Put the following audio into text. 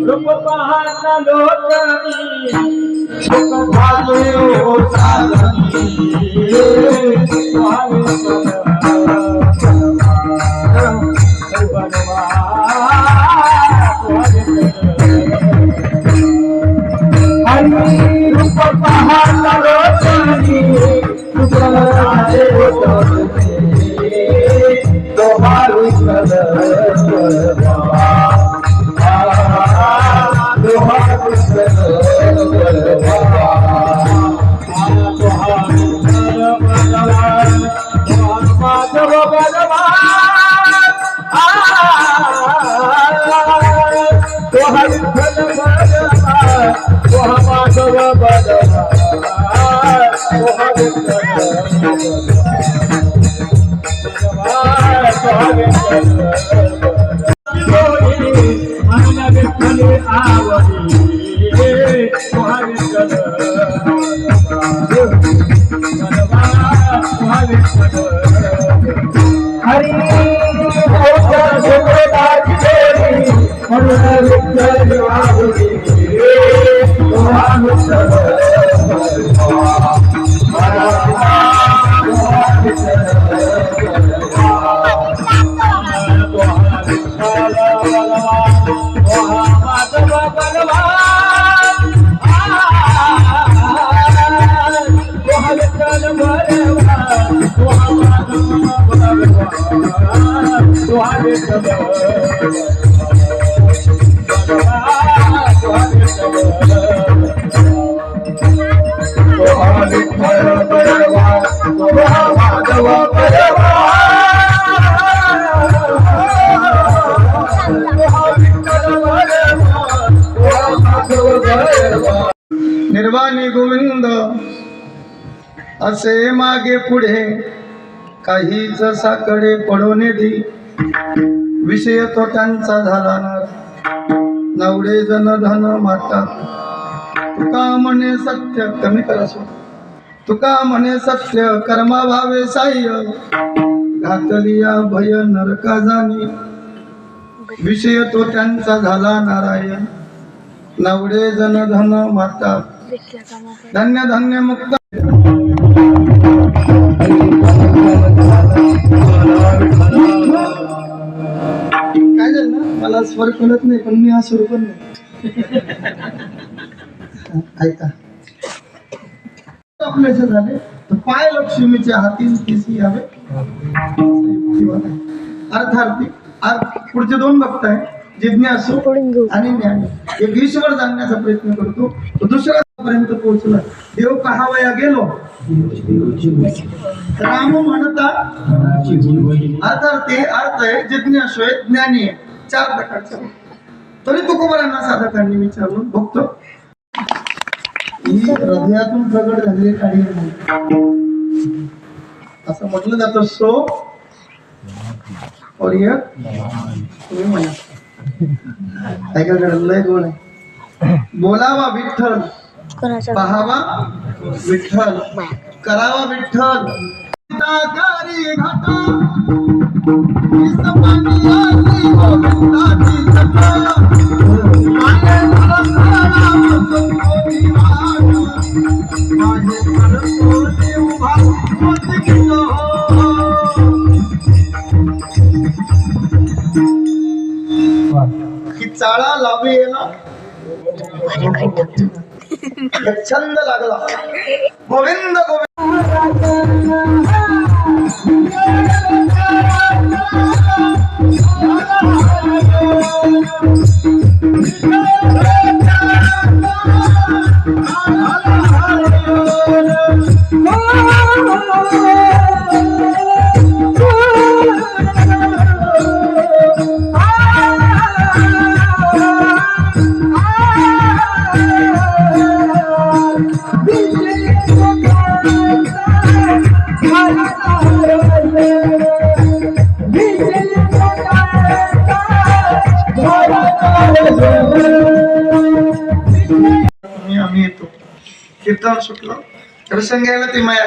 रूप पाहता लोटनी सुख झाले हो चालनी रूप पाहता लोटनी सुख झाले हो चालनी तुम्हारी निर्वाणी गोविंद असे मागे पुढे काहीच साकडे पडून दी विषय तो त्यांचा झाला नवडे जन धन माता तुका म्हणे सत्य कमी करासो तुका म्हणे सत्य कर्मा भावे साह्य घातलिया भय नरका जाणी विषय तो त्यांचा झाला नारायण नवडे जन धन माता धन्य धन्य मुक्त काय झालं ना मला स्वर कळत नाही पण मी हा सुरू पण नाही ऐका आपले झाले तर पाय लक्ष्मीच्या हाती केसी यावे अर्थार्थी पुढचे दोन भक्त आहे जिज्ञासू आणि ज्ञानी एक ईश्वर जाणण्याचा प्रयत्न करतो तो दुसऱ्या पर्यंत पोहोचला देव कहावया गेलो राम म्हणता अर्थार्थ आहे जिज्ञासू आहे ज्ञानी आहे चार प्रकारचा तरी तुकोबारांना साधकांनी विचारलं बघतो ही हृदयातून प्रगट झालेली काळी असं म्हटलं जातं सो और ये तुम्ही म्हणा ऐकाकडे लय गुण आहे बोलावा विठ्ठल पहावा विठ्ठल करावा विठ्ठल कारी घाटा चाळा लावी येला छंद लागला गोविंद कीर्तन सुटलं रसन घ्यायला ते माया